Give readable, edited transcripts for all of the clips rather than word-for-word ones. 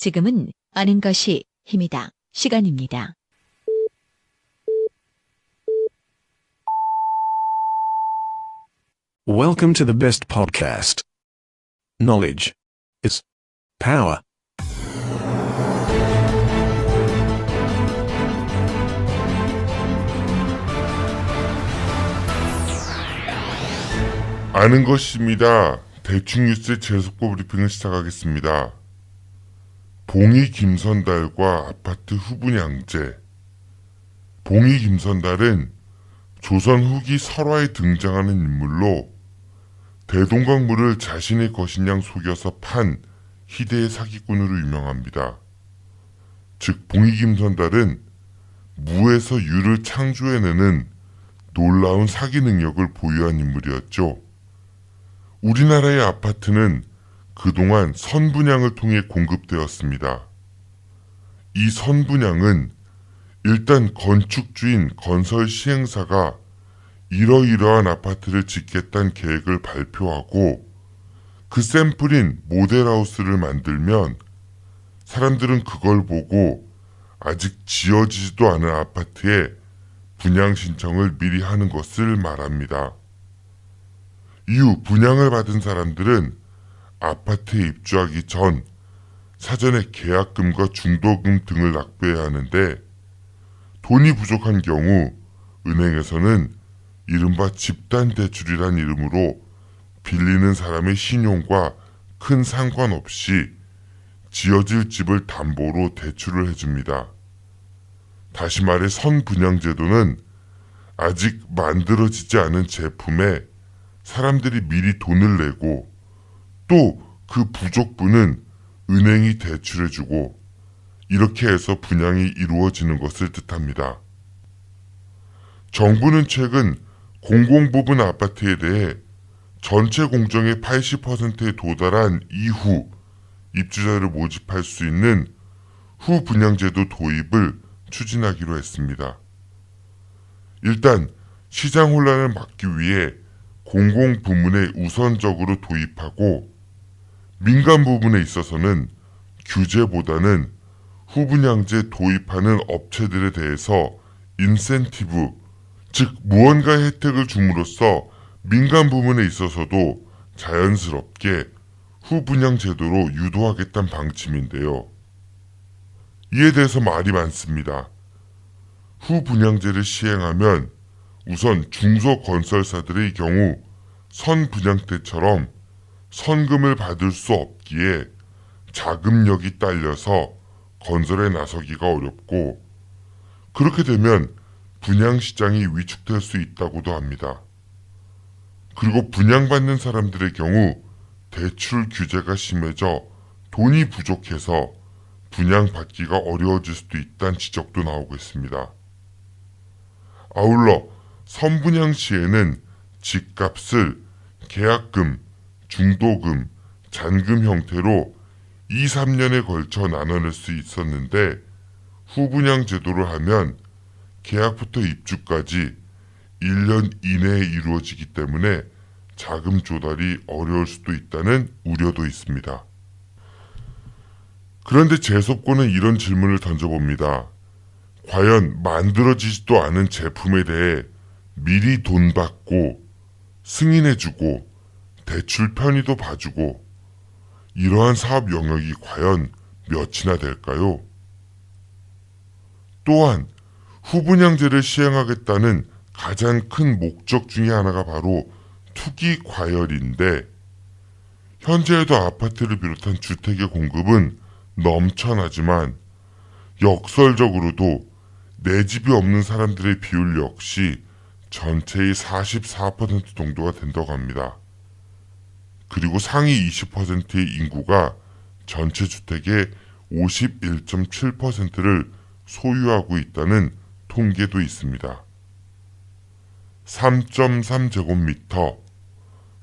지금은 아는 것이 힘이다. 시간입니다. Welcome to the best podcast. Knowledge is power. 아는 것입니다. 대충 뉴스의 재속보 브리핑을 시작하겠습니다. 봉이 김선달과 아파트 후분양제. 봉이 김선달은 조선 후기 설화에 등장하는 인물로 대동강물을 자신의 것인 양 속여서 판 희대의 사기꾼으로 유명합니다. 즉 봉이 김선달은 무에서 유를 창조해내는 놀라운 사기 능력을 보유한 인물이었죠. 우리나라의 아파트는 그동안 선분양을 통해 공급되었습니다. 이 선분양은 일단 건축주인 건설 시행사가 이러이러한 아파트를 짓겠다는 계획을 발표하고 그 샘플인 모델하우스를 만들면 사람들은 그걸 보고 아직 지어지지도 않은 아파트에 분양 신청을 미리 하는 것을 말합니다. 이후 분양을 받은 사람들은 아파트에 입주하기 전 사전에 계약금과 중도금 등을 납부해야 하는데 돈이 부족한 경우 은행에서는 이른바 집단대출이란 이름으로 빌리는 사람의 신용과 큰 상관없이 지어질 집을 담보로 대출을 해줍니다. 다시 말해 선분양제도는 아직 만들어지지 않은 제품에 사람들이 미리 돈을 내고 또 그 부족분은 은행이 대출해주고 이렇게 해서 분양이 이루어지는 것을 뜻합니다. 정부는 최근 공공부분 아파트에 대해 전체 공정의 80%에 도달한 이후 입주자를 모집할 수 있는 후분양제도 도입을 추진하기로 했습니다. 일단 시장 혼란을 막기 위해 공공 부문에 우선적으로 도입하고 민간 부분에 있어서는 규제보다는 후분양제 도입하는 업체들에 대해서 인센티브, 즉 무언가의 혜택을 줌으로써 민간 부문에 있어서도 자연스럽게 후분양 제도로 유도하겠다는 방침인데요. 이에 대해서 말이 많습니다. 후분양제를 시행하면 우선 중소건설사들의 경우 선분양 때처럼 선금을 받을 수 없기에 자금력이 딸려서 건설에 나서기가 어렵고 그렇게 되면 분양시장이 위축될 수 있다고도 합니다. 그리고 분양받는 사람들의 경우 대출 규제가 심해져 돈이 부족해서 분양받기가 어려워질 수도 있다는 지적도 나오고 있습니다. 아울러 선분양 시에는 집값을 계약금, 중도금, 잔금 형태로 2, 3년에 걸쳐 나눠낼 수 있었는데 후분양 제도를 하면 계약부터 입주까지 1년 이내에 이루어지기 때문에 자금 조달이 어려울 수도 있다는 우려도 있습니다. 그런데 재sob고는 이런 질문을 던져봅니다. 과연 만들어지지도 않은 제품에 대해 미리 돈 받고 승인해주고 대출 편의도 봐주고 이러한 사업 영역이 과연 몇이나 될까요? 또한 후분양제를 시행하겠다는 가장 큰 목적 중에 하나가 바로 투기 과열인데 현재에도 아파트를 비롯한 주택의 공급은 넘쳐나지만 역설적으로도 내 집이 없는 사람들의 비율 역시 전체의 44% 정도가 된다고 합니다. 그리고 상위 20%의 인구가 전체 주택의 51.7%를 소유하고 있다는 통계도 있습니다. 3.3제곱미터,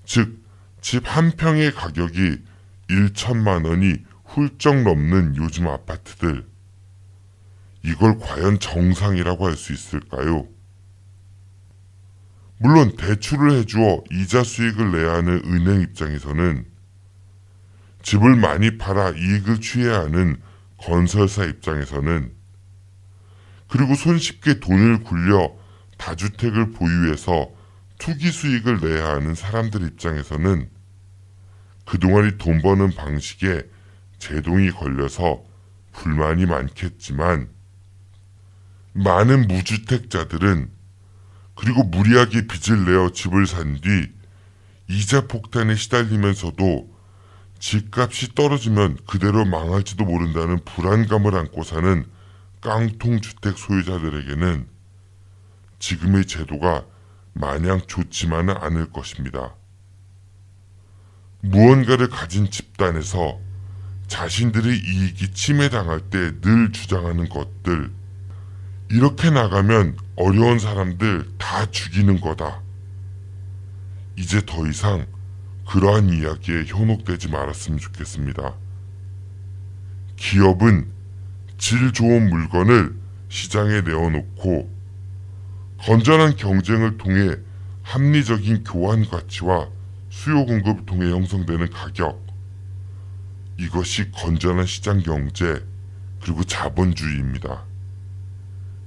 즉 집 한 평의 가격이 1천만 원이 훌쩍 넘는 요즘 아파트들. 이걸 과연 정상이라고 할 수 있을까요? 물론 대출을 해주어 이자 수익을 내야 하는 은행 입장에서는 집을 많이 팔아 이익을 취해야 하는 건설사 입장에서는, 그리고 손쉽게 돈을 굴려 다주택을 보유해서 투기 수익을 내야 하는 사람들 입장에서는 그동안이 돈 버는 방식에 제동이 걸려서 불만이 많겠지만, 많은 무주택자들은 그리고 무리하게 빚을 내어 집을 산 뒤 이자 폭탄에 시달리면서도 집값이 떨어지면 그대로 망할지도 모른다는 불안감을 안고 사는 깡통 주택 소유자들에게는 지금의 제도가 마냥 좋지만은 않을 것입니다. 무언가를 가진 집단에서 자신들의 이익이 침해당할 때 늘 주장하는 것들, 이렇게 나가면 어려운 사람들 다 죽이는 거다. 이제 더 이상 그러한 이야기에 현혹되지 말았으면 좋겠습니다. 기업은 질 좋은 물건을 시장에 내어놓고 건전한 경쟁을 통해 합리적인 교환 가치와 수요 공급을 통해 형성되는 가격, 이것이 건전한 시장 경제 그리고 자본주의입니다.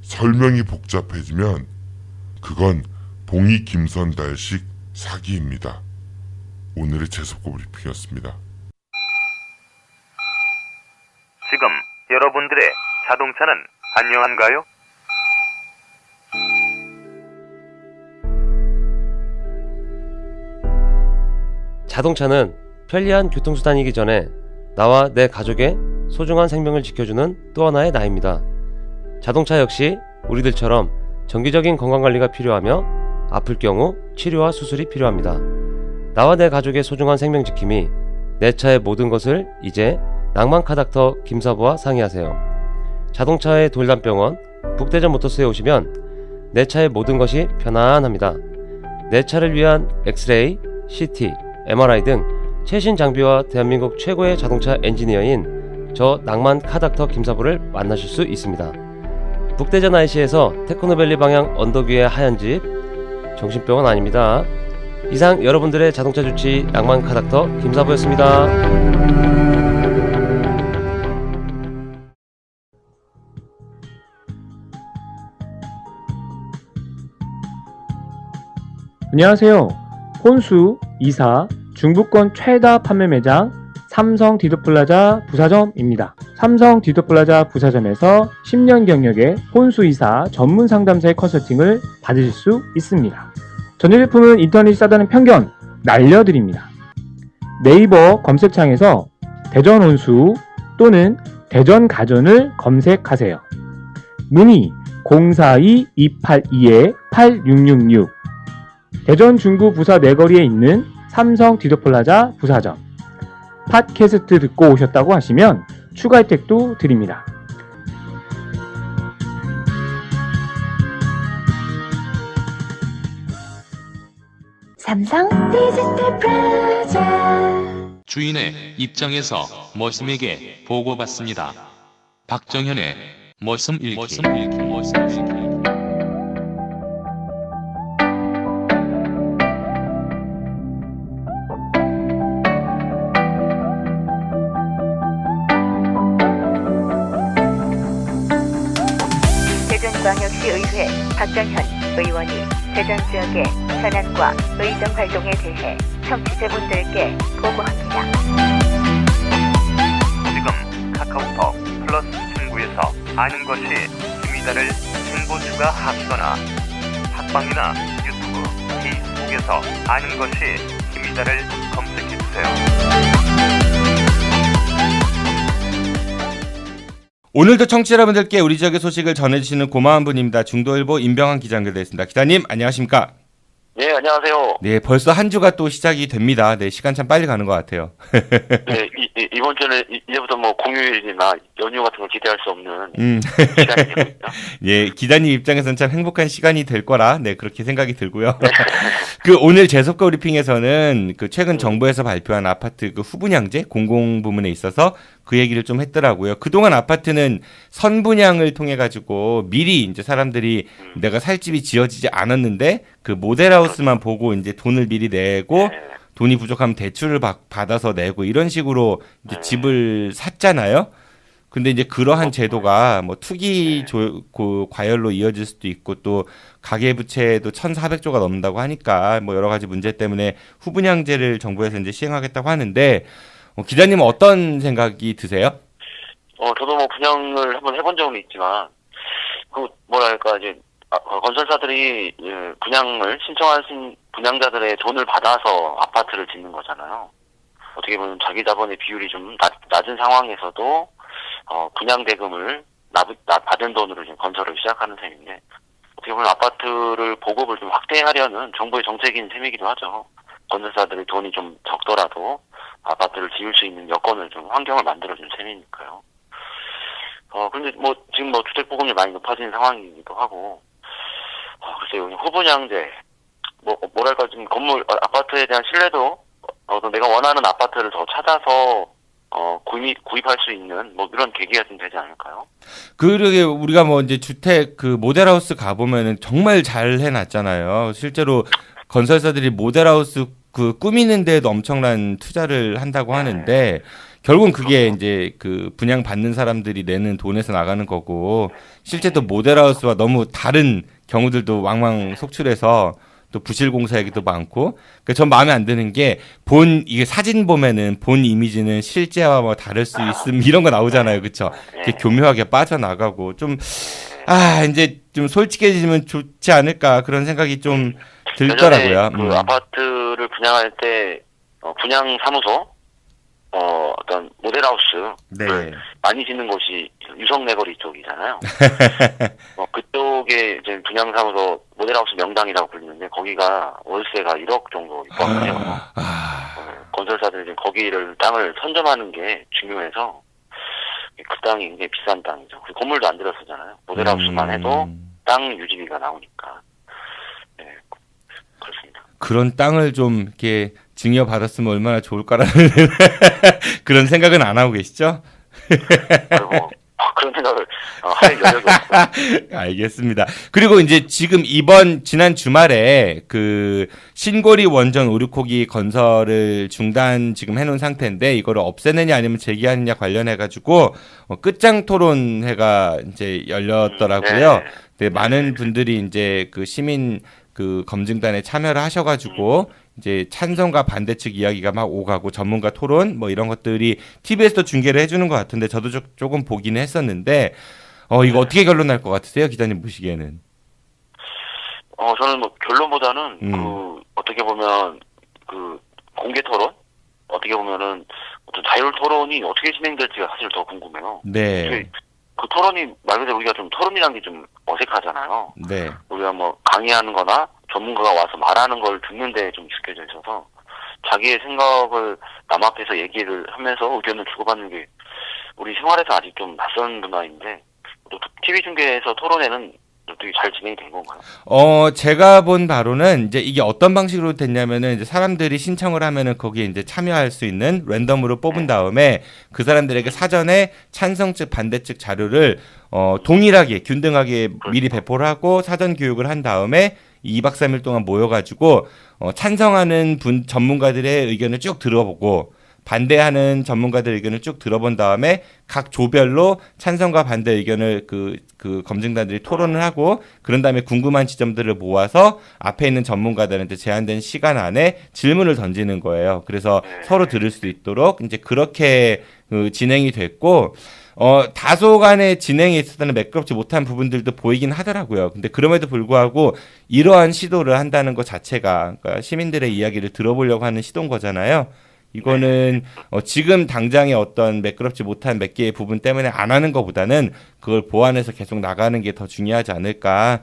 설명이 복잡해지면 그건 봉이 김선달식 사기입니다. 오늘의 재수고 브리핑이었습니다. 지금 여러분들의 자동차는 안녕한가요? 자동차는 편리한 교통수단이기 전에 나와 내 가족의 소중한 생명을 지켜주는 또 하나의 나입니다. 자동차 역시 우리들처럼 정기적인 건강관리가 필요하며 아플 경우 치료와 수술이 필요합니다. 나와 내 가족의 소중한 생명 지킴이 내 차의 모든 것을 이제 낭만카닥터 김사부와 상의하세요. 자동차의 돌담병원 북대전 모터스에 오시면 내 차의 모든 것이 편안합니다. 내 차를 위한 엑스레이, CT, MRI 등 최신 장비와 대한민국 최고의 자동차 엔지니어인 저 낭만카닥터 김사부를 만나실 수 있습니다. 북대전 IC에서 테크노밸리 방향 언덕 위의 하얀 집, 정신병원 아닙니다. 이상 여러분들의 자동차 주치 낭만카닥터 김사부였습니다. 안녕하세요. 혼수, 이사, 중부권 최다 판매 매장 삼성 디도플라자 부사점입니다. 삼성 디도플라자 부사점에서 10년 경력의 혼수이사 전문 상담사의 컨설팅을 받으실 수 있습니다. 전자 제품은 인터넷이 싸다는 편견 날려드립니다. 네이버 검색창에서 대전혼수 또는 대전가전을 검색하세요. 문의 042-282-8666 대전 중구 부사 내거리에 있는 삼성 디도플라자 부사점. 팟캐스트 듣고 오셨다고 하시면 추가 혜택도 드립니다. 삼성 디지털 프로젝트 주인의 입장에서 머슴에게 보고받습니다. 박정현의 머슴 읽기. 대전광역시의회 박정현 의원이 대전 지역의 현안과 의정 활동에 대해 청취자분들께 보고합니다. 지금 카카오톡 플러스 친구에서 아는 것이 힘이다를 친구 추가하시거나 팟빵이나 유튜브, 페이스북에서 아는 것이 힘이다를 검색해주세요. 오늘도 청취자 여러분들께 우리 지역의 소식을 전해주시는 고마운 분입니다. 중도일보 임병환 기자 연결되어 있습니다. 기자님 안녕하십니까? 네, 안녕하세요. 네, 벌써 한 주가 또 시작이 됩니다. 네, 시간 참 빨리 가는 것 같아요. 네, 이번 주는 이제부터 뭐 공휴일이나 연휴 같은 걸 기대할 수 없는 시간입니다. 예, 기자님 입장에서는 참 행복한 시간이 될 거라, 네, 그렇게 생각이 들고요. 그 오늘 재석가 브리핑에서는 그 최근 정부에서 발표한 아파트 그 후분양제 공공 부문에 있어서 그 얘기를 좀 했더라고요. 그동안 아파트는 선분양을 통해 가지고 미리 이제 사람들이 내가 살 집이 지어지지 않았는데 그 모델하우스만 보고 이제 돈을 미리 내고 돈이 부족하면 대출을 받아서 내고 이런 식으로 이제 집을 샀잖아요. 근데 이제 그러한 제도가 뭐 투기 과열로 이어질 수도 있고 또 가계부채도 1,400조가 넘는다고 하니까 뭐 여러 가지 문제 때문에 후분양제를 정부에서 이제 시행하겠다고 하는데 기자님은 어떤 생각이 드세요? 저도 뭐 분양을 한번 해본 적은 있지만 뭐랄까 이제 건설사들이 분양을 신청하신 분양자들의 돈을 받아서 아파트를 짓는 거잖아요. 어떻게 보면 자기 자본의 비율이 좀 낮은 상황에서도 분양 대금을 받은 돈으로 지금 건설을 시작하는 셈인데 어떻게 보면 아파트를 보급을 좀 확대하려는 정부의 정책인 셈이기도 하죠. 건설사들의 돈이 좀 적더라도 아파트를 지을 수 있는 여건을 좀 환경을 만들어준 셈이니까요. 근데 뭐 지금 뭐 주택 보급률이 많이 높아진 상황이기도 하고 글쎄요, 후분양제 뭐랄까 지금 건물 아파트에 대한 신뢰도 내가 원하는 아파트를 더 찾아서 구입할 수 있는 뭐 이런 계기가 좀 되지 않을까요? 그러게 우리가 뭐 이제 주택 그 모델하우스 가보면은 정말 잘 해놨잖아요. 실제로 건설사들이 모델하우스 그 꾸미는 데에도 엄청난 투자를 한다고 하는데 결국은 그게 이제 그 분양 받는 사람들이 내는 돈에서 나가는 거고 실제 또 모델하우스와 너무 다른 경우들도 왕왕 속출해서 또 부실 공사 얘기도 많고 전 마음에 안 드는 게 이게 사진 보면은 본 이미지는 실제와 뭐 다를 수 있음 이런 거 나오잖아요. 그쵸? 이렇게 교묘하게 빠져나가고 좀 이제 좀 솔직해지면 좋지 않을까 그런 생각이 좀 들더라고요. 그 아파트를 분양할 때 분양 사무소 어떤 모델하우스 많이 짓는 곳이 유성내거리 쪽이잖아요. 그쪽에 이제 분양사무소 모델하우스 명당이라고 불리는데 거기가 월세가 1억 정도 있거든요. 건설사들이 이제 거기를 땅을 선점하는 게 중요해서 그 땅이 굉장히 비싼 땅이죠. 그 건물도 안 들어서잖아요. 모델하우스만 해도 땅 유지비가 나오니까. 네, 그렇습니다. 그런 땅을 좀 이렇게 증여받았으면 얼마나 좋을까라는 그런 생각은 안 하고 계시죠? 그런 생각을 할 여력이 없어요. 알겠습니다. 그리고 이제 지금 지난 주말에 그 신고리 원전 오류코기 건설을 중단 지금 해놓은 상태인데 이거를 없애느냐 아니면 재개하느냐 관련해가지고 끝장 토론회가 이제 열렸더라고요. 네, 많은 분들이 이제 그 시민 그 검증단에 참여를 하셔가지고 이제 찬성과 반대 측 이야기가 막 오가고 전문가 토론 뭐 이런 것들이 TV에서도 중계를 해주는 것 같은데 저도 조금 보기는 했었는데 이거 어떻게 결론 날 것 같으세요, 기자님 보시기에는? 저는 뭐 결론보다는 그 어떻게 보면 그 공개 토론 어떻게 보면은 어떤 자율 토론이 어떻게 진행될지가 사실 더 궁금해요. 네. 그 토론이 말 그대로 우리가 좀 토론이라는 게 좀 어색하잖아요. 네. 우리가 뭐 강의하는 거나 전문가가 와서 말하는 걸 듣는 데 좀 익숙해져 있어서 자기의 생각을 남 앞에서 얘기를 하면서 의견을 주고받는 게 우리 생활에서 아직 좀 낯선 문화인데 또 TV 중계에서 토론회는 어떻게 잘 진행이 된 건가요? 제가 본 바로는 이제 이게 어떤 방식으로 됐냐면은 이제 사람들이 신청을 하면은 거기에 이제 참여할 수 있는 랜덤으로 뽑은 다음에 그 사람들에게 사전에 찬성 측 반대 측 자료를 동일하게 균등하게 미리 배포를 하고 사전 교육을 한 다음에 2박 3일 동안 모여가지고 찬성하는 전문가들의 의견을 쭉 들어보고 반대하는 전문가들 의견을 쭉 들어본 다음에 각 조별로 찬성과 반대 의견을 그 검증단들이 토론을 하고 그런 다음에 궁금한 지점들을 모아서 앞에 있는 전문가들한테 제한된 시간 안에 질문을 던지는 거예요. 그래서 서로 들을 수 있도록 이제 그렇게 진행이 됐고 다소간의 진행에 있어서는 매끄럽지 못한 부분들도 보이긴 하더라고요. 근데 그럼에도 불구하고 이러한 시도를 한다는 것 자체가 그러니까 시민들의 이야기를 들어보려고 하는 시도인 거잖아요. 이거는 지금 당장의 어떤 매끄럽지 못한 몇 개의 부분 때문에 안 하는 것보다는 그걸 보완해서 계속 나가는 게 더 중요하지 않을까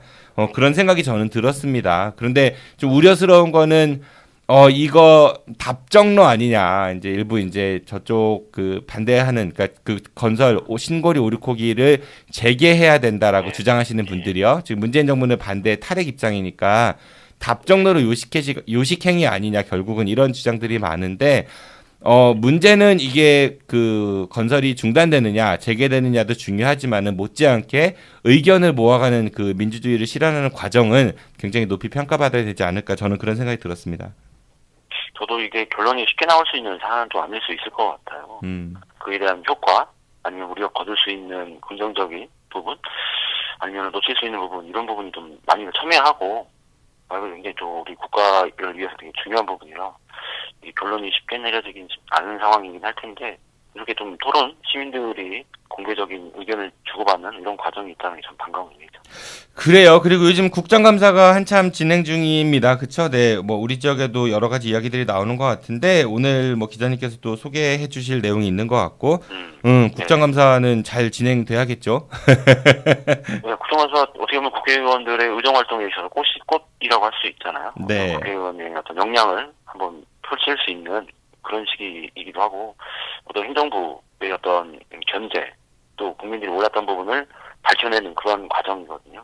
그런 생각이 저는 들었습니다. 그런데 좀 우려스러운 거는 이거 답정로 아니냐 이제 일부 이제 저쪽 그 반대하는 그러니까 그 건설 신고리 오류코기를 재개해야 된다라고 주장하시는 분들이요. 지금 문재인 정부는 반대 탈핵 입장이니까. 답정로로 요식행위 아니냐 결국은 이런 주장들이 많은데 문제는 이게 그 건설이 중단되느냐 재개되느냐도 중요하지만은 못지않게 의견을 모아가는 그 민주주의를 실현하는 과정은 굉장히 높이 평가받아야 되지 않을까 저는 그런 생각이 들었습니다. 저도 이게 결론이 쉽게 나올 수 있는 사안은 또 아닐 수 있을 것 같아요. 그에 대한 효과 아니면 우리가 거둘 수 있는 긍정적인 부분, 아니면 놓칠 수 있는 부분, 이런 부분이 좀 많이 첨예하고, 굉장히 또 우리 국가를 위해서 되게 중요한 부분이라, 이 결론이 쉽게 내려지긴 않은 상황이긴 할 텐데, 이렇게 좀 토론, 시민들이 공개적인 의견을 주고받는 이런 과정이 있다는 게 참 반가운 일이죠. 그래요. 그리고 요즘 국정감사가 한참 진행 중입니다. 그쵸? 네. 뭐, 우리 지역에도 여러 가지 이야기들이 나오는 것 같은데, 오늘 뭐 기자님께서 또 소개해 주실 내용이 있는 것 같고, 국정감사는 잘 진행돼야겠죠? 네, 국정감사 어떻게 보면 국회의원들의 의정활동에 있어서 꽃이라고 할 수 있잖아요. 네. 국회의원의 어떤 역량을 한번 펼칠 수 있는 그런 시기이기도 하고, 어떤 행정부의 어떤 견제, 또 국민들이 몰랐던 부분을 밝혀내는 그런 과정이거든요.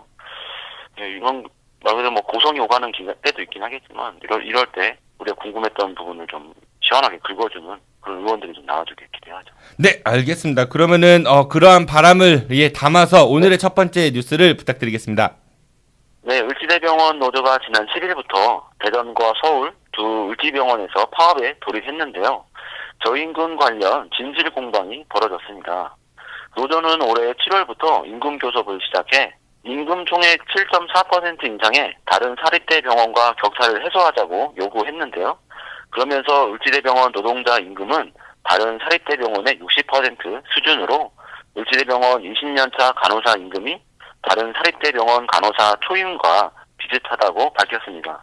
이건 말 그대로 뭐 고성이 오가는 때도 있긴 하겠지만, 이럴 때 우리가 궁금했던 부분을 좀 시원하게 긁어주는 그런 의원들이 좀 나와주길 기대하죠. 네, 알겠습니다. 그러면은 그러한 바람을 담아서 오늘의 첫 번째 뉴스를 부탁드리겠습니다. 네, 을지대병원 노조가 지난 7일부터 대전과 서울 두 을지병원에서 파업에 돌입했는데요. 저임금 관련 진실 공방이 벌어졌습니다. 노조는 올해 7월부터 임금 교섭을 시작해 임금 총액 7.4% 인상에 다른 사립대 병원과 격차를 해소하자고 요구했는데요. 그러면서 을지대병원 노동자 임금은 다른 사립대 병원의 60% 수준으로 을지대병원 20년차 간호사 임금이 다른 사립대병원 간호사 초임과 비슷하다고 밝혔습니다.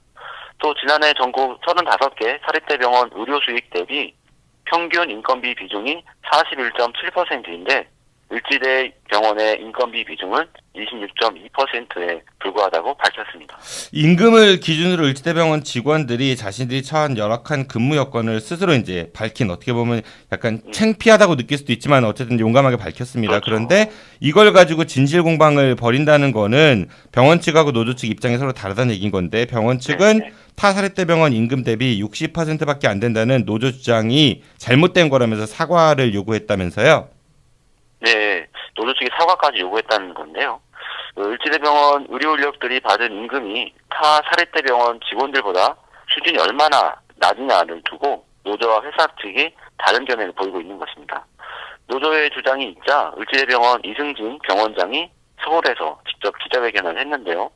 또 지난해 전국 35개 사립대병원 의료 수익 대비 평균 인건비 비중이 41.7%인데 을지대 병원의 인건비 비중은 26.2%에 불과하다고 밝혔습니다. 임금을 기준으로 을지대병원 직원들이 자신들이 처한 열악한 근무 여건을 스스로 이제 밝힌, 어떻게 보면 약간 창피하다고 느낄 수도 있지만 어쨌든 용감하게 밝혔습니다. 그렇죠. 그런데 이걸 가지고 진실 공방을 벌인다는 거는 병원 측하고 노조 측 입장이 서로 다르다는 얘기인 건데, 병원 측은 타 사립대병원 임금 대비 60%밖에 안 된다는 노조 주장이 잘못된 거라면서 사과를 요구했다면서요? 네, 노조 측이 사과까지 요구했다는 건데요. 을지대병원 의료 인력들이 받은 임금이 타 사립대병원 직원들보다 수준이 얼마나 낮으냐를 두고 노조와 회사 측이 다른 견해를 보이고 있는 것입니다. 노조의 주장이 있자 을지대병원 이승진 병원장이 서울에서 직접 기자회견을 했는데요.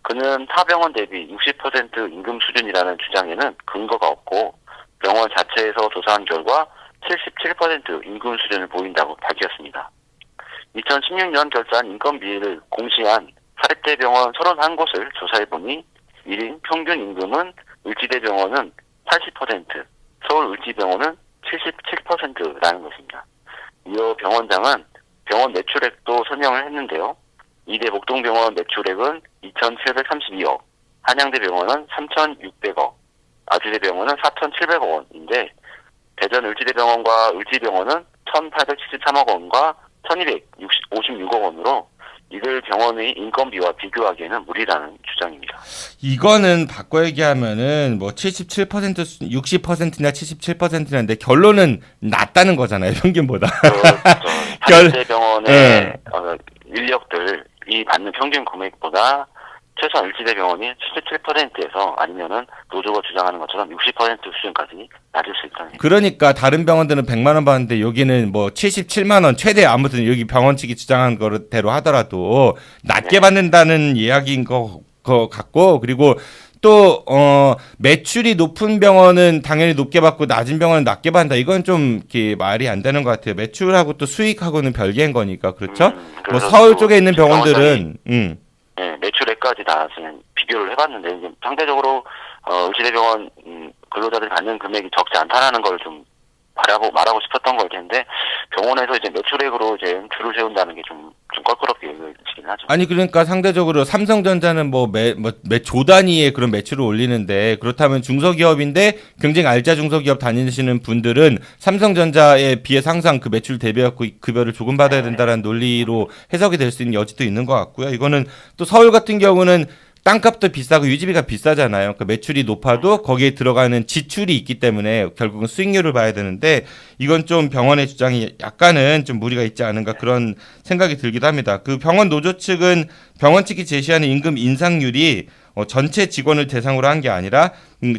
그는 타 병원 대비 60% 임금 수준이라는 주장에는 근거가 없고 병원 자체에서 조사한 결과 77% 임금 수준을 보인다고 밝혔습니다. 2016년 결산 인건비를 공시한 사립대병원 31곳을 조사해보니 1인 평균 임금은 을지대병원은 80%, 서울 을지병원은 77%라는 것입니다. 이어 병원장은 병원 매출액도 설명을 했는데요. 이대 목동병원 매출액은 2,732억, 한양대병원은 3,600억, 아주대병원은 4,700억 원인데 대전 을지대병원과 을지병원은 1,873억 원과 1,256억 원으로 이들 병원의 인건비와 비교하기에는 무리라는 주장입니다. 이거는 바꿔 얘기하면은 뭐 77%, 60%냐 77%냐인데 결론은 낮다는 거잖아요, 평균보다. 사립대병원의 인력들이 받는 평균 금액보다 최소한 을지대병원이 77%에서 아니면은 노조가 주장하는 것처럼 60% 수준까지 낮을 수 있다는. 그러니까 다른 병원들은 100만 원 받는데 여기는 뭐 77만 원 최대, 아무튼 여기 병원 측이 주장한 거대로 하더라도 낮게 받는다는 이야기인 거 같고, 그리고 또 매출이 높은 병원은 당연히 높게 받고 낮은 병원은 낮게 받는다. 이건 좀 이렇게 말이 안 되는 것 같아요. 매출하고 또 수익하고는 별개인 거니까. 그렇죠? 뭐 서울 쪽에 있는 병원들은 네, 매출액까지 다 지금 비교를 해봤는데 이제 상대적으로 을지대병원 근로자들이 받는 금액이 적지 않다라는 걸 좀 말하고 싶었던 걸 텐데 병원에서 이제 매출액으로 이제 줄을 세운다는 게 좀 껄끄럽게 여겨지긴 하죠. 아니 그러니까 상대적으로 삼성전자는 매 조 단위의 그런 매출을 올리는데, 그렇다면 중소기업인데 굉장히 알짜 중소기업 다니시는 분들은 삼성전자에 비해 항상 그 매출 대비하고 급여를 조금 받아야 된다라는 논리로 해석이 될 수 있는 여지도 있는 것 같고요. 이거는 또 서울 같은 경우는 땅값도 비싸고 유지비가 비싸잖아요. 그 매출이 높아도 거기에 들어가는 지출이 있기 때문에 결국은 수익률을 봐야 되는데, 이건 좀 병원의 주장이 약간은 좀 무리가 있지 않은가 그런 생각이 들기도 합니다. 그 병원 노조 측은 병원 측이 제시하는 임금 인상률이 전체 직원을 대상으로 한 게 아니라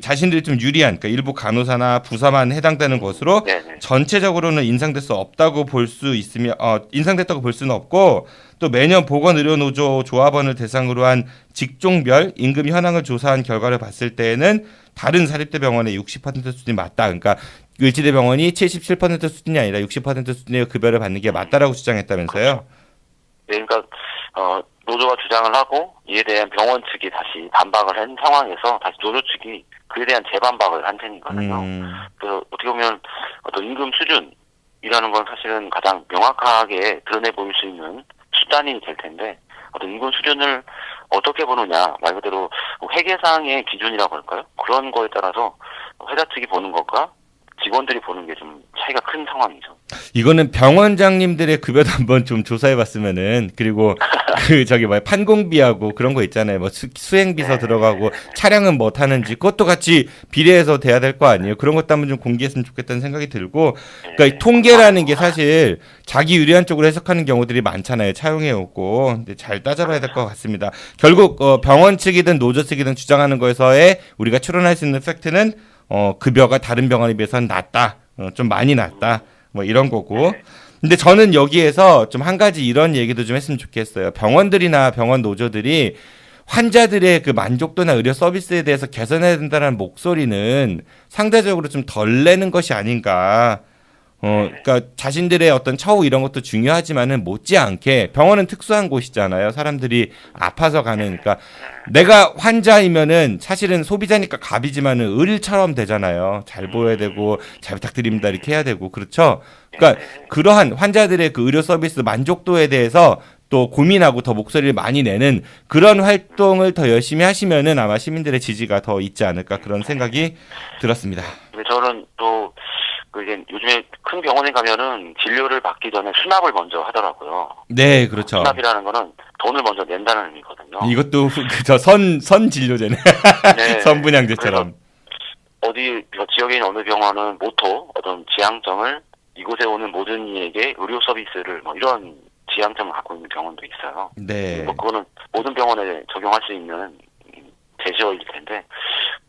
자신들이 좀 유리한 그러니까 일부 간호사나 부사만 해당되는 것으로 네네. 전체적으로는 인상될 수 없다고 볼 수 있으며 인상됐다고 볼 수는 없고 또 매년 보건의료노조 조합원을 대상으로 한 직종별 임금 현황을 조사한 결과를 봤을 때에는 다른 사립대 병원의 60% 수준이 맞다. 그러니까 의지대 병원이 77% 수준이 아니라 60% 수준의 급여를 받는 게 맞다라고 주장했다면서요. 네, 그러니까 노조가 주장을 하고 이에 대한 병원 측이 다시 반박을 한 상황에서 다시 노조 측이 그에 대한 재반박을 한 셈이거든요. 그래서 어떻게 보면 어떤 임금 수준이라는 건 사실은 가장 명확하게 드러내 보일 수 있는 수단이 될 텐데 어떤 임금 수준을 어떻게 보느냐 말 그대로 회계상의 기준이라고 할까요? 그런 거에 따라서 회사 측이 보는 것과 직원들이 보는 게 좀 차이가 큰 상황이죠. 이거는 병원장님들의 급여도 한번 좀 조사해봤으면은 그리고 판공비하고 그런 거 있잖아요. 뭐 수행비서 들어가고 차량은 뭐 타는지 그것도 같이 비례해서 돼야 될 거 아니에요. 그런 것도 한번 좀 공개했으면 좋겠다는 생각이 들고 그러니까 이 통계라는 게 사실 자기 유리한 쪽으로 해석하는 경우들이 많잖아요. 차용해오고 근데 잘 따져봐야 될 것 같습니다. 결국 병원 측이든 노조 측이든 주장하는 거에서의 우리가 추론할 수 있는 팩트는 급여가 다른 병원에 비해서는 낮다. 좀 많이 낮다. 뭐 이런 거고. 근데 저는 여기에서 좀 한 가지 이런 얘기도 좀 했으면 좋겠어요. 병원들이나 병원 노조들이 환자들의 그 만족도나 의료 서비스에 대해서 개선해야 된다는 목소리는 상대적으로 좀 덜 내는 것이 아닌가. 그러니까 자신들의 어떤 처우 이런 것도 중요하지만은 못지않게 병원은 특수한 곳이잖아요. 사람들이 아파서 가는. 그러니까 내가 환자이면은 사실은 소비자니까 갑이지만은 을처럼 되잖아요. 잘 보여야 되고 잘 부탁드립니다 이렇게 해야 되고 그렇죠. 그러니까 그러한 환자들의 그 의료 서비스 만족도에 대해서 또 고민하고 더 목소리를 많이 내는 그런 활동을 더 열심히 하시면은 아마 시민들의 지지가 더 있지 않을까 그런 생각이 들었습니다. 저는 또 이제 요즘에 큰 병원에 가면은 진료를 받기 전에 수납을 먼저 하더라고요. 네, 그렇죠. 수납이라는 거는 돈을 먼저 낸다는 의미거든요. 이것도 선 진료제네. 네. 선분양제처럼. 어디 지역에 있는 어느 병원은 모토 어떤 지향점을 이곳에 오는 모든 이에게 의료 서비스를 뭐 이런 지향점을 갖고 있는 병원도 있어요. 네. 뭐 그거는 모든 병원에 적용할 수 있는 제시어일 텐데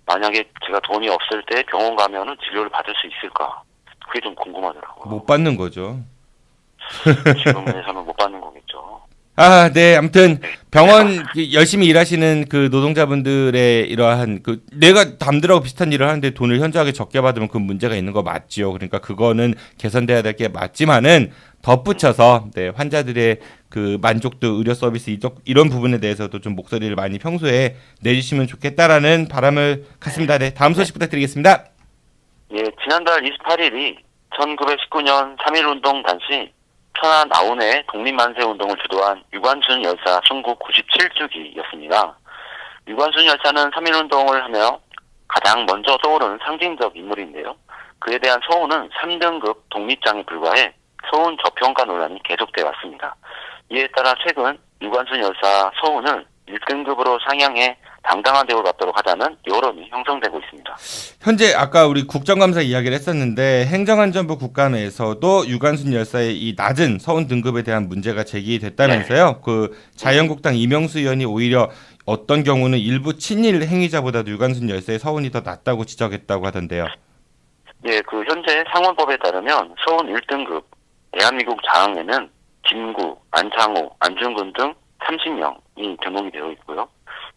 만약에 제가 돈이 없을 때 병원 가면은 진료를 받을 수 있을까? 그게 좀 궁금하더라고요. 못 받는 거죠. 지금에서는 못 받는 거겠죠. 네. 아무튼 병원 열심히 일하시는 그 노동자분들의 이러한 그 내가 남들하고 비슷한 일을 하는데 돈을 현저하게 적게 받으면 그 문제가 있는 거 맞지요. 그러니까 그거는 개선돼야 될 게 맞지만은 덧붙여서 환자들의 그 만족도 의료 서비스 이런 부분에 대해서도 좀 목소리를 많이 평소에 내주시면 좋겠다라는 바람을 갖습니다. 네. 다음 소식 부탁드리겠습니다. 예, 지난달 28일이 1919년 3.1운동 당시 천안 아운의 독립만세운동을 주도한 유관순 열사 순국 97주기였습니다. 유관순 열사는 3.1운동을 하며 가장 먼저 떠오르는 상징적 인물인데요. 그에 대한 서훈은 3등급 독립장에 불과해 서훈 저평가 논란이 계속돼 왔습니다. 이에 따라 최근 유관순 열사 서훈을 1등급으로 상향해 당당한 대우를 받도록 하자는 여론이 형성되고 있습니다. 현재 아까 우리 국정감사 이야기를 했었는데 행정안전부 국감에서도 유관순 열사의 이 낮은 서훈 등급에 대한 문제가 제기됐다면서요. 네. 그 자유한국당 이명수 의원이 오히려 어떤 경우는 일부 친일 행위자보다도 유관순 열사의 서훈이 더 낮다고 지적했다고 하던데요. 예, 그 현재 상원법에 따르면 서훈 1등급 대한민국 장에는 김구, 안창호, 안중근 등 30명이 등록이 되어 있고요.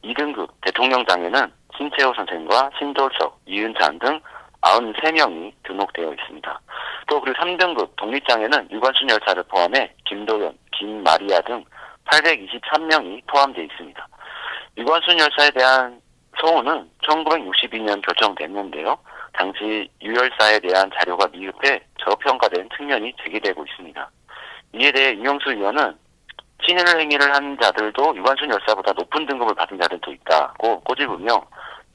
2등급 대통령장에는 신채호 선생과 신도석, 이은찬 등 93명이 등록되어 있습니다. 또 그리고 3등급 독립장에는 유관순 열사를 포함해 김도연, 김마리아 등 823명이 포함되어 있습니다. 유관순 열사에 대한 서훈은 1962년 결정됐는데요. 당시 유 열사에 대한 자료가 미흡해 저평가된 측면이 제기되고 있습니다. 이에 대해 이명수 의원은 친일 행위를 한 자들도 유관순 열사보다 높은 등급을 받은 자들도 있다고 꼬집으며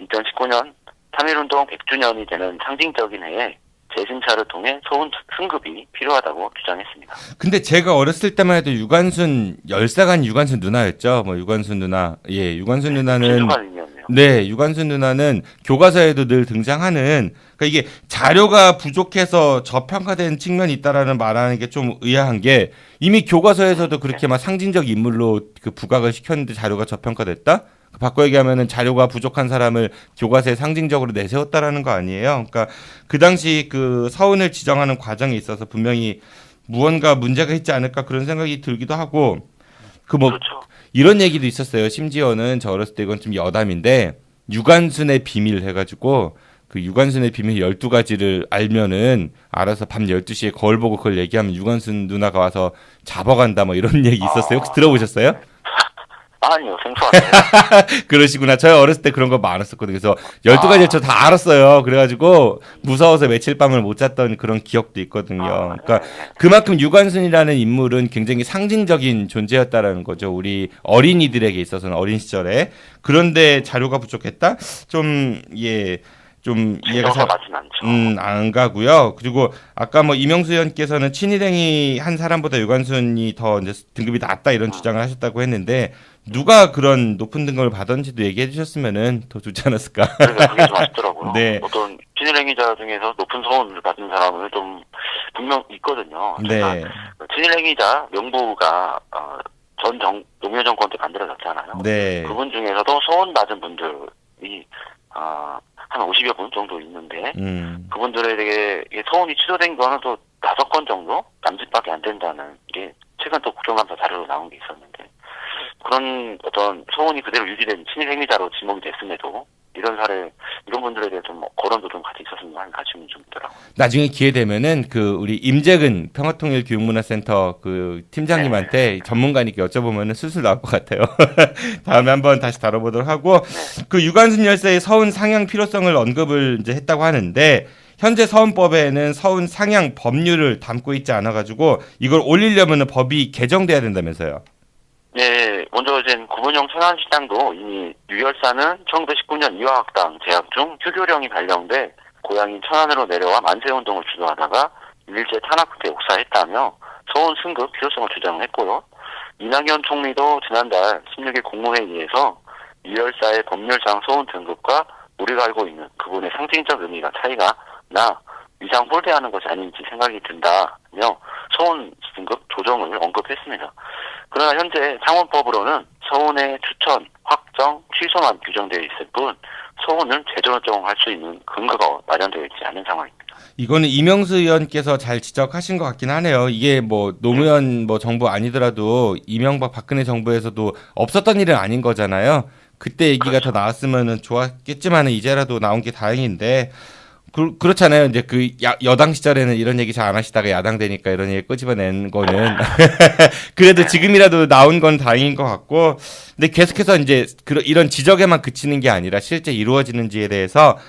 2019년 3.1운동 100주년이 되는 상징적인 해에 재심사를 통해 서훈 승급이 필요하다고 주장했습니다. 근데 제가 어렸을 때만 해도 유관순 열사가 아닌 유관순 누나였죠. 뭐 유관순 누나. 예, 유관순 누나는 네, 유관순 누나는 교과서에도 늘 등장하는 그러니까 이게 자료가 부족해서 저평가된 측면이 있다라는 말하는 게 좀 의아한 게 이미 교과서에서도 그렇게 막 상징적 인물로 그 부각을 시켰는데 자료가 저평가됐다? 바꿔 얘기하면은 자료가 부족한 사람을 교과서에 상징적으로 내세웠다라는 거 아니에요. 그러니까 그 당시 그 서훈을 지정하는 과정에 있어서 분명히 무언가 문제가 있지 않을까 그런 생각이 들기도 하고 그 뭐 그렇죠. 이런 얘기도 있었어요. 심지어는 저 어렸을 때 이건 좀 여담인데 유관순의 비밀 해가지고 그 유관순의 비밀 12가지를 알면은 알아서 밤 12시에 거울 보고 그걸 얘기하면 유관순 누나가 와서 잡아간다 뭐 이런 얘기 있었어요. 혹시 들어보셨어요? 아니요, 생소하네요. 그러시구나. 저희 어렸을 때 그런 거 많았었거든요. 그래서 12가지를 저 다 알았어요. 그래가지고 무서워서 며칠 밤을 못 잤던 그런 기억도 있거든요. 그러니까 그만큼 유관순이라는 인물은 굉장히 상징적인 존재였다라는 거죠. 우리 어린이들에게 있어서는 어린 시절에. 그런데 자료가 부족했다? 좀 이해가 잘 맞진 않죠. 안 가고요. 그리고 아까 뭐 이명수 의원께서는 친일행위 한 사람보다 유관순이 더 이제 등급이 낮다 이런 주장을 하셨다고 했는데 누가 그런 높은 등급을 받았는지도 얘기해 주셨으면은 더 좋지 않았을까? 그러니까 그게 좀 아쉽더라고요. 네. 어떤 친일행위자 중에서 높은 소원을 받은 사람은 좀 분명 있거든요. 네. 친일행위자 명부가 노무현 정권 때 만들어졌잖아요. 네. 그분 중에서도 소원 받은 분들이 한 50여 분 정도 있는데 그분들에게 소원이 취소된 거는 또 5건 정도 남짓밖에 안 된다는 게 최근 또 국정감사 자료로 나온 게 있었는데 그런 어떤 소원이 그대로 유지된 친일 행위자로 지목이 됐음에도 이런 분들에 대해 좀 거론도 좀 같이 있었으면 하는 아쉬움이 좀 있더라고요. 나중에 기회 되면은 그 우리 임재근 평화통일교육문화센터 그 팀장님한테 전문가니까 여쭤보면은 술술 나올 것 같아요. 다음에 한번 다시 다뤄보도록 하고 그 유관순 열사의 서훈 상향 필요성을 언급을 이제 했다고 하는데 현재 서훈법에는 서훈 상향 법률을 담고 있지 않아가지고 이걸 올리려면은 법이 개정돼야 된다면서요. 네, 먼저 이제 구분형 천안시장도 이미 유 열사는 1919년 이화학당 재학 중 휴교령이 발령돼 고향인 천안으로 내려와 만세운동을 주도하다가 일제 탄압 때 옥사했다며 서훈 승급 필요성을 주장했고요. 이낙연 총리도 지난달 16일 국무회의에서 유 열사의 법률상 서훈 등급과 우리가 알고 있는 그분의 상징적 의미가 차이가 나 위상 홀대하는 것이 아닌지 생각이 든다며 서훈 등급 조정을 언급했습니다. 그러나 현재 상원법으로는 서훈의 추천, 확정, 취소만 규정되어 있을 뿐 서훈을 재조정할 수 있는 근거가 마련되어 있지 않은 상황입니다. 이거는 이명수 의원께서 잘 지적하신 것 같긴 하네요. 이게 뭐 노무현 뭐 정부 아니더라도 이명박 박근혜 정부에서도 없었던 일은 아닌 거잖아요. 그때 얘기가 그렇죠. 더 나왔으면 좋았겠지만은 이제라도 나온 게 다행인데 그렇잖아요. 이제 그 여당 시절에는 이런 얘기 잘 안 하시다가 야당 되니까 이런 얘기 끄집어낸 거는 그래도 지금이라도 나온 건 다행인 것 같고, 근데 계속해서 이제 이런 지적에만 그치는 게 아니라 실제 이루어지는지에 대해서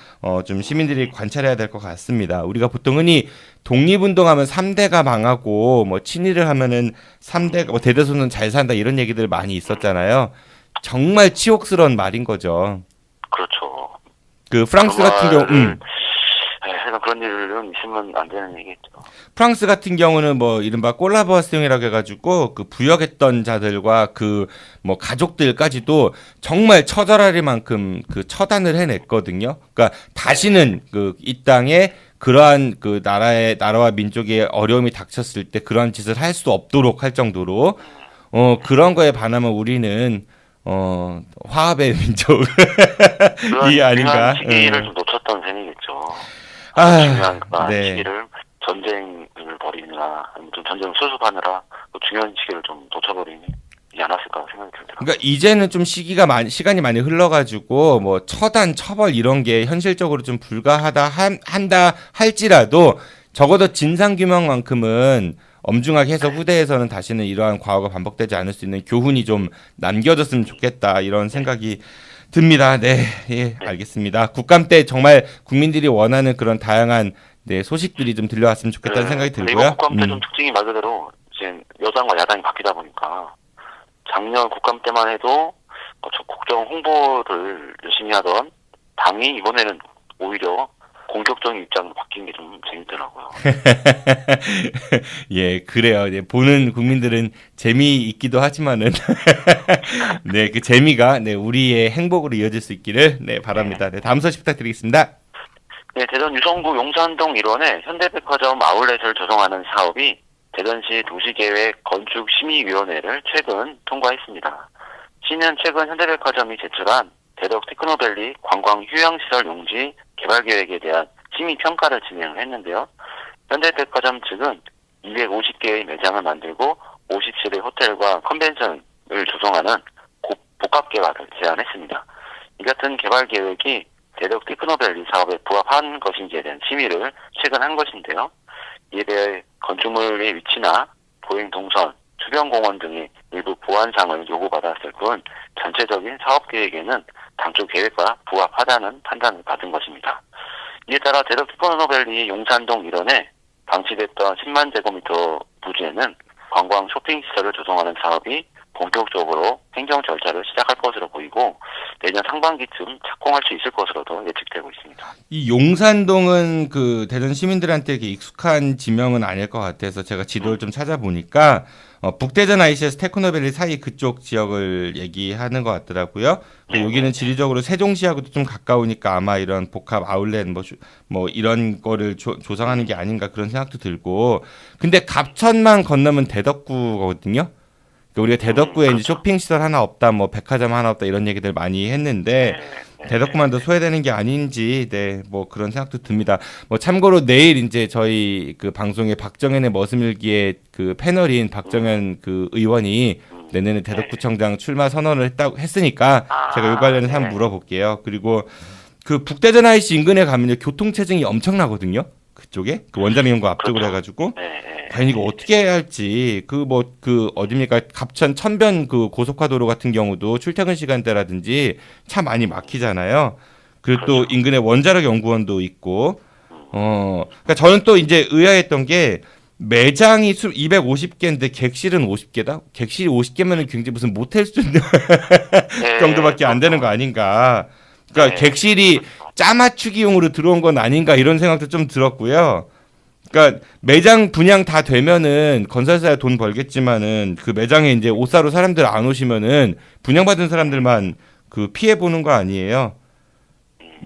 좀 시민들이 관찰해야 될 것 같습니다. 우리가 보통 흔히 독립운동하면 3대가 망하고 뭐 친일을 하면은 3대 뭐 대대손은 잘 산다 이런 얘기들 많이 있었잖아요. 정말 치욕스러운 말인 거죠. 그렇죠. 그 프랑스 같은 경우 그런 일은 있으면 안 되는 얘기죠. 프랑스 같은 경우는 뭐 이른바 콜라보라시옹이라고 해가지고 그 부역했던 자들과 그 뭐 가족들까지도 정말 처절하리만큼 그 처단을 해냈거든요. 그러니까 다시는 그 이 땅에 그러한 그 나라와 민족의 어려움이 닥쳤을 때 그러한 짓을 할 수 없도록 할 정도로 그런 거에 반하면 우리는 화합의 민족이 아닌가. 시기를 좀 놓쳤던 셈이겠죠. 중요한 시기를 전쟁을 벌이느라 아니면 좀 전쟁을 수습하느라 중요한 시기를 좀 놓쳐버리지 않았을까 생각이 들더라고요. 그러니까 이제는 좀 시간이 많이 흘러가지고 뭐 처단 처벌 이런 게 현실적으로 좀 불가하다 한다 할지라도 적어도 진상규명만큼은 엄중하게 해서 후대에서는 다시는 이러한 과거가 반복되지 않을 수 있는 교훈이 좀 남겨졌으면 좋겠다 이런 생각이 듭니다. 네, 예, 알겠습니다. 국감 때 정말 국민들이 원하는 그런 다양한 소식들이 좀 들려왔으면 좋겠다는 생각이 들고요. 이번 국감 때 좀 특징이 말 그대로 이제 여당과 야당이 바뀌다 보니까 작년 국감 때만 해도 국정 홍보를 열심히 하던 당이 이번에는 오히려 공격적인 입장으로 바뀐 게 좀 재밌더라고요. 예, 그래요. 예, 보는 국민들은 재미있기도 하지만은 네, 그 재미가 우리의 행복으로 이어질 수 있기를 바랍니다. 네, 다음 소식 부탁드리겠습니다. 네, 대전 유성구 용산동 일원에 현대백화점 아울렛을 조성하는 사업이 대전시 도시계획 건축심의위원회를 최근 통과했습니다. C는 최근 현대백화점이 제출한 대덕 테크노밸리 관광 휴양시설 용지 개발 계획에 대한 심의 평가를 진행을 했는데요. 현대백화점 측은 250개의 매장을 만들고 57의 호텔과 컨벤션을 조성하는 복합 개발을 제안했습니다. 이 같은 개발 계획이 대덕 테크노밸리 사업에 부합한 것인지에 대한 심의를 최근 한 것인데요. 이에 대해 건축물의 위치나 보행 동선, 주변공원 등의 일부 보완상을 요구받았을 뿐 전체적인 사업 계획에는 당초 계획과 부합하다는 판단을 받은 것입니다. 이에 따라 대덕 테크노밸리 용산동 일원에 방치됐던 10만 제곱미터 부지에는 관광 쇼핑시설을 조성하는 사업이 본격적으로 행정 절차를 시작할 것으로 보이고 내년 상반기쯤 착공할 수 있을 것으로도 예측되고 있습니다. 이 용산동은 그 대전 시민들한테 이렇게 익숙한 지명은 아닐 것 같아서 제가 지도를 좀 찾아보니까 북대전 ICS 테크노밸리 사이 그쪽 지역을 얘기하는 것 같더라고요. 여기는 지리적으로 세종시하고도 좀 가까우니까 아마 이런 복합 아울렛 뭐 이런 거를 조성하는 게 아닌가 그런 생각도 들고, 근데 갑천만 건너면 대덕구거든요. 우리가 대덕구에 이제 쇼핑시설 하나 없다, 뭐 백화점 하나 없다 이런 얘기들 많이 했는데 대덕구만 더 소외되는 게 아닌지 뭐 그런 생각도 듭니다. 뭐 참고로 내일 이제 저희 그 방송에 박정현의 머슴일기의 그 패널인 박정현 그 의원이 내년에 대덕구청장 출마 선언을 했으니까 제가 이 관련해서 한번 물어볼게요. 그리고 그 북대전 IC 인근에 가면요 교통체증이 엄청나거든요. 그쪽에 그 원자력연구 앞쪽으로 해가지고 과연 이거 어떻게 해야 할지 어딥니까 갑천 천변 그 고속화도로 같은 경우도 출퇴근 시간대라든지 차 많이 막히잖아요. 그리고 또 인근에 원자력 연구원도 있고 그러니까 저는 또 이제 의아했던 게 매장이 250개인데 객실은 50개다. 객실이 50개면은 굉장히 무슨 모텔 수준 정도밖에 안 되는 거 아닌가. 그러니까 객실이 짜맞추기용으로 들어온 건 아닌가 이런 생각도 좀 들었고요. 그러니까 매장 분양 다 되면은 건설사에 돈 벌겠지만은 그 매장에 이제 옷 사러 사람들 안 오시면은 분양받은 사람들만 그 피해 보는 거 아니에요?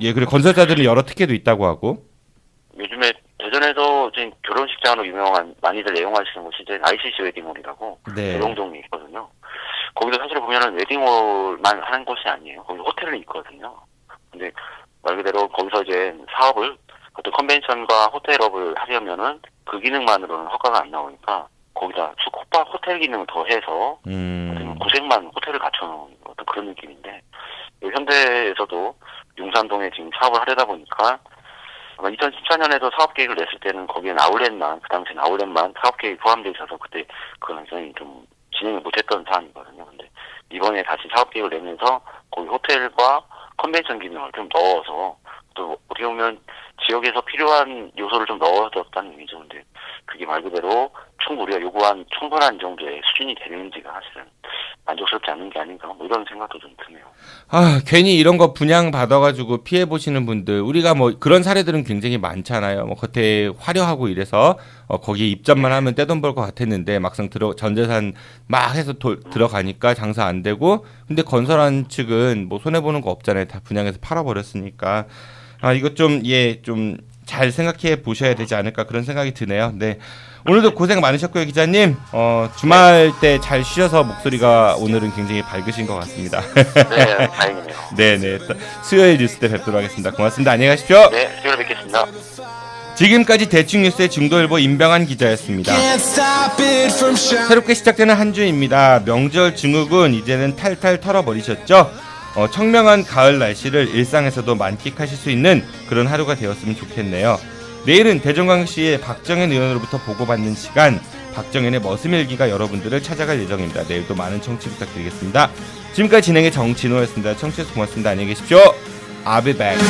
예, 그리고 건설사들은 여러 특혜도 있다고 하고. 요즘에 대전에도 지금 결혼식장으로 유명한 많이들 애용하시는 곳이 이제 ICC 웨딩홀이라고 대동동에 있거든요. 거기도 사실 보면은 웨딩홀만 하는 곳이 아니에요. 거기 호텔이 있거든요. 근데 말 그대로 거기서 이제 사업을 어떤 컨벤션과 호텔업을 하려면은 그 기능만으로는 허가가 안 나오니까 거기다 숙박 호텔 기능을 더해서 고생만 호텔을 갖춰놓은 어떤 그런 느낌인데 현대에서도 용산동에 지금 사업을 하려다 보니까 아마 2014년에도 사업 계획을 냈을 때는 거기엔 아울렛만 그 당시엔 아울렛만 사업 계획이 포함되어 있어서 그때 그건 굉장히 좀 진행을 못했던 사안이거든요. 근데 이번에 다시 사업 계획을 내면서 거기 호텔과 컨벤션 기능을 좀 넣어서 또 어떻게 보면 지역에서 필요한 요소를 좀 넣어줬다는 의미죠. 근데 그게 말 그대로 우리가 요구한 충분한 정도의 수준이 되는지가 사실은 만족스럽지 않은 게 아닌가 뭐 이런 생각도 좀 드네요. 아 괜히 이런 거 분양 받아가지고 피해 보시는 분들 우리가 뭐 그런 사례들은 굉장히 많잖아요. 뭐 겉에 화려하고 이래서 거기에 입점만 하면 떼돈 벌 것 같았는데 막상 전재산 막 해서 들어가니까 장사 안 되고 근데 건설한 측은 뭐 손해 보는 거 없잖아요. 다 분양해서 팔아버렸으니까 이거 좀 잘 생각해 보셔야 되지 않을까 그런 생각이 드네요. 네. 오늘도 고생 많으셨고요, 기자님. 주말 때 잘 쉬셔서 목소리가 오늘은 굉장히 밝으신 것 같습니다. 네, 다행이네요. 네네. 수요일 뉴스 때 뵙도록 하겠습니다. 고맙습니다. 안녕히 가십시오. 네, 수요일에 뵙겠습니다. 지금까지 대충뉴스의 중도일보 임병환 기자였습니다. 새롭게 시작되는 한 주입니다. 명절 증후군 이제는 탈탈 털어버리셨죠? 청명한 가을 날씨를 일상에서도 만끽하실 수 있는 그런 하루가 되었으면 좋겠네요. 내일은 대전광역시의 박정현 의원으로부터 보고받는 시간 박정현의 머슴일기가 여러분들을 찾아갈 예정입니다. 내일도 많은 청취 부탁드리겠습니다. 지금까지 진행의 정진호였습니다. 청취해주셔서 고맙습니다. 안녕히 계십시오. I'll be back.